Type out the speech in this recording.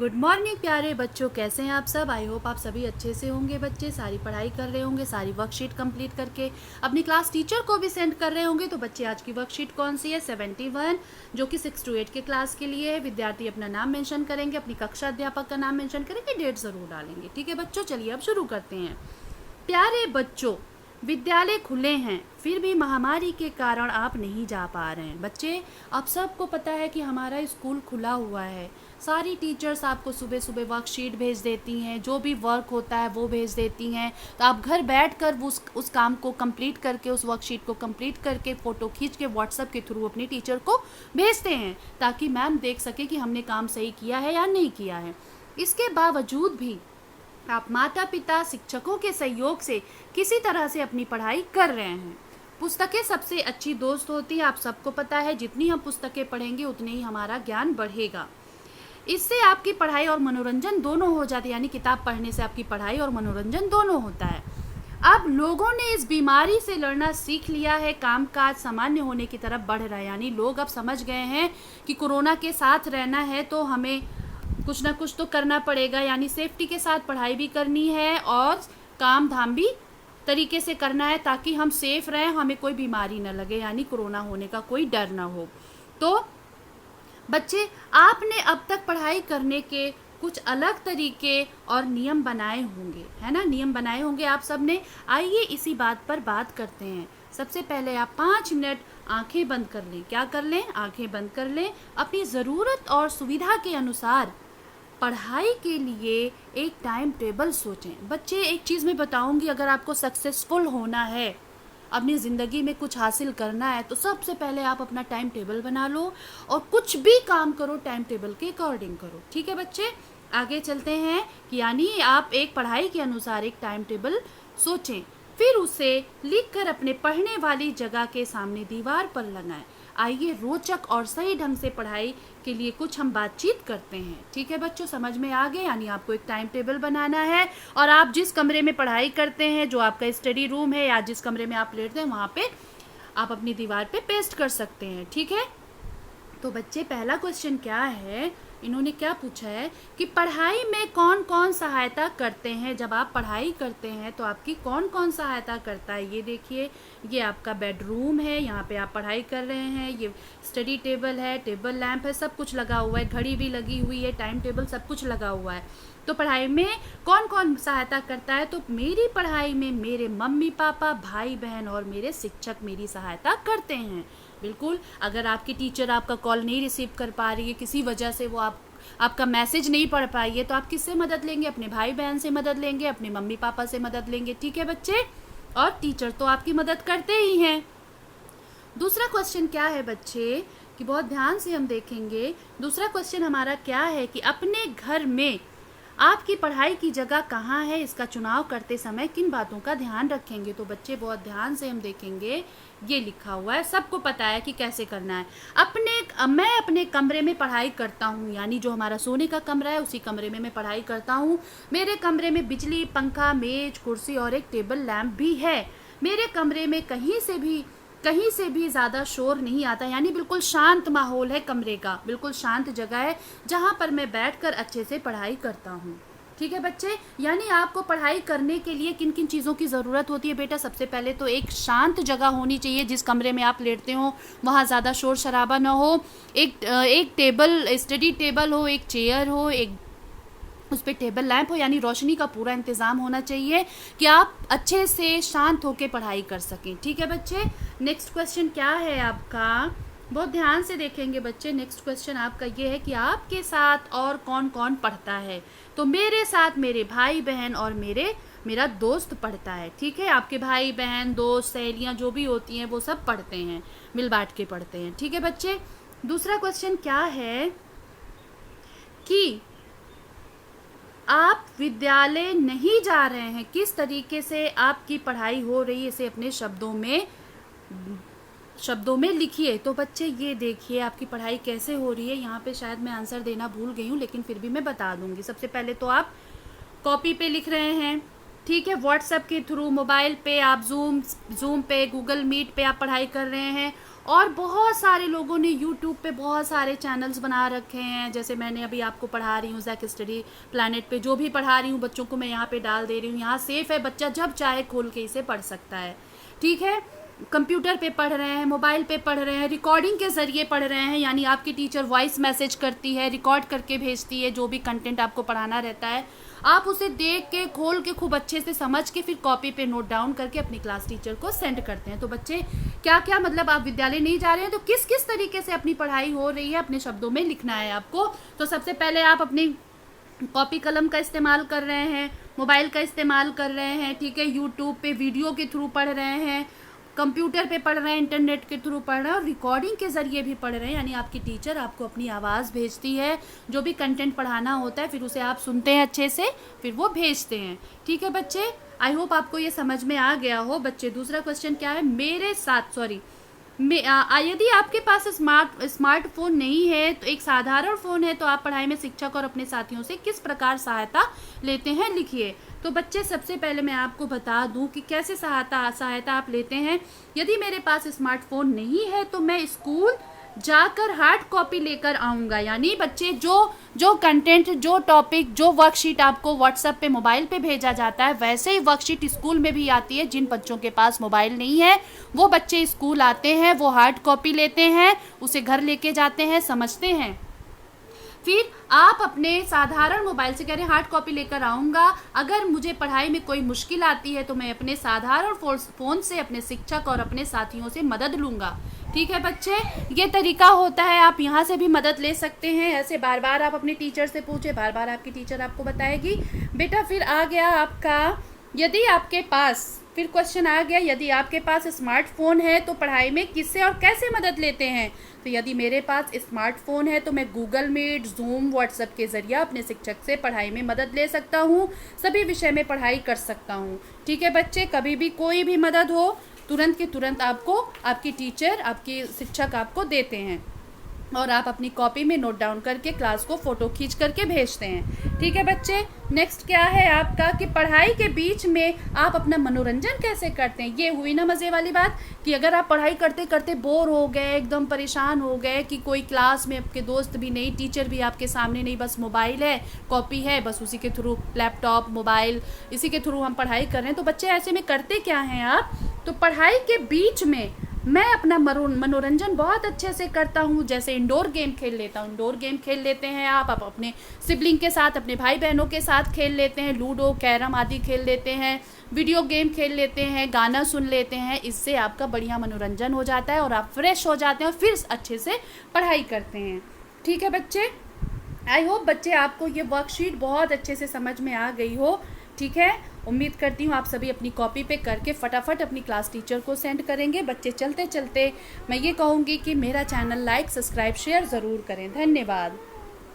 Good morning प्यारे बच्चों, कैसे हैं आप सब। आई होप आप सभी अच्छे से होंगे। बच्चे सारी पढ़ाई कर रहे होंगे, सारी वर्कशीट कंप्लीट करके अपनी क्लास टीचर को भी सेंड कर रहे होंगे। तो बच्चे आज की वर्कशीट कौन सी है? 71, जो कि 6 to 8 के क्लास के लिए है। विद्यार्थी अपना नाम मेंशन करेंगे, अपनी कक्षा अध्यापक का नाम मेंशन करेंगे, डेट ज़रूर डालेंगे। ठीक है बच्चों, चलिए अब शुरू करते हैं। प्यारे बच्चों, विद्यालय खुले हैं, फिर भी महामारी के कारण आप नहीं जा पा रहे हैं। बच्चे, आप सबको पता है कि हमारा स्कूल खुला हुआ है। सारी टीचर्स आपको सुबह सुबह वर्कशीट भेज देती हैं, जो भी वर्क होता है वो भेज देती हैं। तो आप घर बैठकर उस काम को कंप्लीट करके, उस वर्कशीट को कंप्लीट करके फ़ोटो खींच के व्हाट्सएप के थ्रू अपनी टीचर को भेजते हैं, ताकि मैम देख सके कि हमने काम सही किया है या नहीं किया है। इसके बावजूद भी आप माता पिता शिक्षकों के सहयोग से किसी तरह से अपनी पढ़ाई कर रहे हैं। पुस्तकें सबसे अच्छी दोस्त होती है, आप सबको पता है। जितनी हम पुस्तकें पढ़ेंगे उतनी ही हमारा ज्ञान बढ़ेगा। इससे आपकी पढ़ाई और मनोरंजन दोनों हो जाते हैं, यानी किताब पढ़ने से आपकी पढ़ाई और मनोरंजन दोनों होता है। अब लोगों ने इस बीमारी से लड़ना सीख लिया है, कामकाज सामान्य होने की तरफ बढ़ रहा है। यानी लोग अब समझ गए हैं कि कोरोना के साथ रहना है तो हमें कुछ ना कुछ तो करना पड़ेगा, यानी सेफ्टी के साथ पढ़ाई भी करनी है और काम धाम भी तरीके से करना है, ताकि हम सेफ रहें, हमें कोई बीमारी ना लगे, यानी कोरोना होने का कोई डर ना हो। तो बच्चे, आपने अब तक पढ़ाई करने के कुछ अलग तरीके और नियम बनाए होंगे, है ना। नियम बनाए होंगे आप सब ने। आइए इसी बात पर बात करते हैं। सबसे पहले आप 5 मिनट आंखें बंद कर लें। क्या कर लें? आंखें बंद कर लें। अपनी ज़रूरत और सुविधा के अनुसार पढ़ाई के लिए एक टाइम टेबल सोचें। बच्चे, एक चीज़ मैं बताऊंगी, अगर आपको सक्सेसफुल होना है, अपनी ज़िंदगी में कुछ हासिल करना है, तो सबसे पहले आप अपना टाइम टेबल बना लो और कुछ भी काम करो टाइम टेबल के अकॉर्डिंग करो। ठीक है बच्चे, आगे चलते हैं कि यानी आप एक पढ़ाई के अनुसार एक टाइम टेबल सोचें, फिर उसे लिखकर अपने पढ़ने वाली जगह के सामने दीवार पर लगाएं। आइए रोचक और सही ढंग से पढ़ाई के लिए कुछ हम बातचीत करते हैं। ठीक है बच्चों, समझ में आ गए। यानी आपको एक टाइम टेबल बनाना है और आप जिस कमरे में पढ़ाई करते हैं, जो आपका स्टडी रूम है या जिस कमरे में आप लेटते हैं, वहाँ पे आप अपनी दीवार पे पेस्ट कर सकते हैं। ठीक है, तो बच्चे पहला क्वेश्चन क्या है, इन्होंने क्या पूछा है कि पढ़ाई में कौन कौन सहायता करते हैं। जब आप पढ़ाई करते हैं तो आपकी कौन कौन सहायता करता है। ये देखिए, ये आपका बेडरूम है, यहाँ पे आप पढ़ाई कर रहे हैं। ये स्टडी टेबल है, टेबल लैंप है, सब कुछ लगा हुआ है, घड़ी भी लगी हुई है, टाइम टेबल, सब कुछ लगा हुआ है। तो पढ़ाई में कौन कौन सहायता करता है? तो मेरी पढ़ाई में मेरे मम्मी पापा, भाई बहन और मेरे शिक्षक मेरी सहायता करते हैं। बिल्कुल, अगर आपकी टीचर आपका कॉल नहीं रिसीव कर पा रही है, किसी वजह से वो आपका मैसेज नहीं पढ़ पाई है, तो आप किससे मदद लेंगे? अपने भाई बहन से मदद लेंगे, अपने मम्मी पापा से मदद लेंगे। ठीक है बच्चे, और टीचर तो आपकी मदद करते ही हैं। दूसरा क्वेश्चन क्या है बच्चे, कि बहुत ध्यान से हम देखेंगे। दूसरा क्वेश्चन हमारा क्या है कि अपने घर में आपकी पढ़ाई की जगह कहाँ है, इसका चुनाव करते समय किन बातों का ध्यान रखेंगे। तो बच्चे बहुत ध्यान से हम देखेंगे, ये लिखा हुआ है, सबको पता है कि कैसे करना है। मैं अपने कमरे में पढ़ाई करता हूँ, यानी जो हमारा सोने का कमरा है उसी कमरे में मैं पढ़ाई करता हूँ। मेरे कमरे में बिजली, पंखा, मेज, कुर्सी और एक टेबल लैंप भी है। मेरे कमरे में कहीं से भी ज़्यादा शोर नहीं आता, यानी बिल्कुल शांत माहौल है कमरे का, बिल्कुल शांत जगह है जहाँ पर मैं बैठकर अच्छे से पढ़ाई करता हूँ। ठीक है बच्चे, यानी आपको पढ़ाई करने के लिए किन किन चीज़ों की ज़रूरत होती है बेटा? सबसे पहले तो एक शांत जगह होनी चाहिए, जिस कमरे में आप लेटते हो वहाँ ज़्यादा शोर शराबा ना हो। एक टेबल, स्टडी टेबल हो, एक चेयर हो, एक उस पर टेबल लैंप हो, यानी रोशनी का पूरा इंतज़ाम होना चाहिए कि आप अच्छे से शांत होकर पढ़ाई कर सकें। ठीक है बच्चे, नेक्स्ट क्वेश्चन क्या है आपका? बहुत ध्यान से देखेंगे बच्चे। नेक्स्ट क्वेश्चन आपका ये है कि आपके साथ और कौन कौन पढ़ता है। तो मेरे साथ मेरे भाई बहन और मेरा दोस्त पढ़ता है। ठीक है, आपके भाई बहन, दोस्त, सहेलियाँ जो भी होती हैं वो सब पढ़ते हैं, मिल बांट के पढ़ते हैं। ठीक है बच्चे, दूसरा क्वेश्चन क्या है कि आप विद्यालय नहीं जा रहे हैं, किस तरीके से आपकी पढ़ाई हो रही है, इसे अपने शब्दों में लिखिए। तो बच्चे ये देखिए आपकी पढ़ाई कैसे हो रही है। यहाँ पे शायद मैं आंसर देना भूल गई हूँ, लेकिन फिर भी मैं बता दूंगी। सबसे पहले तो आप कॉपी पे लिख रहे हैं, ठीक है, व्हाट्सएप के थ्रू, मोबाइल पे आप जूम पे, गूगल मीट पे आप पढ़ाई कर रहे हैं, और बहुत सारे लोगों ने यूट्यूब पे बहुत सारे चैनल्स बना रखे हैं, जैसे मैंने अभी आपको पढ़ा रही हूँ ज़ैक स्टडी प्लैनेट पे, जो भी पढ़ा रही हूँ बच्चों को मैं यहाँ पे डाल दे रही हूँ। यहाँ सेफ़ है, बच्चा जब चाहे खोल के इसे पढ़ सकता है, ठीक है। कंप्यूटर पे पढ़ रहे हैं, मोबाइल पे पढ़ रहे हैं, रिकॉर्डिंग के ज़रिए पढ़ रहे हैं, यानी आपकी टीचर वॉइस मैसेज करती है, रिकॉर्ड करके भेजती है जो भी कंटेंट आपको पढ़ाना रहता है, आप उसे देख के खोल के खूब अच्छे से समझ के फिर कॉपी पे नोट डाउन करके अपनी क्लास टीचर को सेंड करते हैं। तो बच्चे क्या क्या, मतलब आप विद्यालय नहीं जा रहे हैं तो किस किस तरीके से अपनी पढ़ाई हो रही है अपने शब्दों में लिखना है आपको। तो सबसे पहले आप अपनी कॉपी कलम का इस्तेमाल कर रहे हैं, मोबाइल का इस्तेमाल कर रहे हैं, ठीक है, यूट्यूब पे वीडियो के थ्रू पढ़ रहे हैं, कंप्यूटर पे पढ़ रहे हैं, इंटरनेट के थ्रू पढ़ रहे हैं और रिकॉर्डिंग के ज़रिए भी पढ़ रहे हैं, यानी आपकी टीचर आपको अपनी आवाज़ भेजती है, जो भी कंटेंट पढ़ाना होता है फिर उसे आप सुनते हैं अच्छे से, फिर वो भेजते हैं, ठीक है बच्चे। आई होप आपको ये समझ में आ गया हो बच्चे। दूसरा क्वेश्चन क्या है, मेरे साथ, सॉरी, यदि आपके पास स्मार्टफोन नहीं है तो एक साधारण फ़ोन है, तो आप पढ़ाई में शिक्षक और अपने साथियों से किस प्रकार सहायता लेते हैं, लिखिए। तो बच्चे सबसे पहले मैं आपको बता दूं कि कैसे सहायता आप लेते हैं। यदि मेरे पास स्मार्टफोन नहीं है तो मैं स्कूल जाकर हार्ड कॉपी लेकर आऊँगा, यानी बच्चे जो कंटेंट, जो टॉपिक, जो वर्कशीट आपको व्हाट्सएप पे, मोबाइल पे भेजा जाता है, वैसे ही वर्कशीट स्कूल में भी आती है। जिन बच्चों के पास मोबाइल नहीं है वो बच्चे स्कूल आते हैं, वो हार्ड कॉपी लेते हैं, उसे घर लेके जाते हैं, समझते हैं। फिर आप अपने साधारण मोबाइल से कह रहे हैं हार्ड कॉपी लेकर आऊँगा, अगर मुझे पढ़ाई में कोई मुश्किल आती है तो मैं अपने साधारण फ़ोन से अपने शिक्षक और अपने साथियों से मदद लूँगा, ठीक है बच्चे। ये तरीका होता है, आप यहाँ से भी मदद ले सकते हैं। ऐसे बार बार आप अपनी टीचर से पूछे, बार बार आपकी टीचर आपको बताएगी। बेटा फिर आ गया आपका, यदि आपके पास, फिर क्वेश्चन आ गया, यदि आपके पास स्मार्टफोन है तो पढ़ाई में किससे और कैसे मदद लेते हैं। तो यदि मेरे पास स्मार्टफोन है तो मैं गूगल मीट, जूम, व्हाट्सएप के ज़रिए अपने शिक्षक से पढ़ाई में मदद ले सकता हूँ, सभी विषय में पढ़ाई कर सकता हूँ, ठीक है बच्चे। कभी भी कोई भी मदद हो तुरंत के तुरंत आपको आपकी टीचर, आपकी शिक्षक आपको देते हैं और आप अपनी कॉपी में नोट डाउन करके क्लास को फ़ोटो खींच करके भेजते हैं, ठीक है बच्चे। नेक्स्ट क्या है आपका कि पढ़ाई के बीच में आप अपना मनोरंजन कैसे करते हैं। ये हुई ना मज़े वाली बात कि अगर आप पढ़ाई करते करते बोर हो गए, एकदम परेशान हो गए कि कोई क्लास में आपके दोस्त भी नहीं, टीचर भी आपके सामने नहीं, बस मोबाइल है, कॉपी है, बस उसी के थ्रू, लैपटॉप, मोबाइल, इसी के थ्रू हम पढ़ाई कर रहे हैं। तो बच्चे ऐसे में करते क्या हैं आप, तो पढ़ाई के बीच में मैं अपना मनोरंजन बहुत अच्छे से करता हूँ। जैसे इंडोर गेम खेल लेता हूँ, इंडोर गेम खेल लेते हैं आप अपने सिबलिंग के साथ, अपने भाई बहनों के साथ खेल लेते हैं, लूडो, कैरम आदि खेल लेते हैं, वीडियो गेम खेल लेते हैं, गाना सुन लेते हैं। इससे आपका बढ़िया मनोरंजन हो जाता है और आप फ्रेश हो जाते हैं और फिर अच्छे से पढ़ाई करते हैं, ठीक है बच्चे। आई होप बच्चे आपको ये वर्कशीट बहुत अच्छे से समझ में आ गई हो, ठीक है। उम्मीद करती हूँ आप सभी अपनी कॉपी पे करके फटाफट अपनी क्लास टीचर को सेंड करेंगे। बच्चे चलते चलते मैं ये कहूँगी कि मेरा चैनल लाइक, सब्सक्राइब, शेयर ज़रूर करें। धन्यवाद।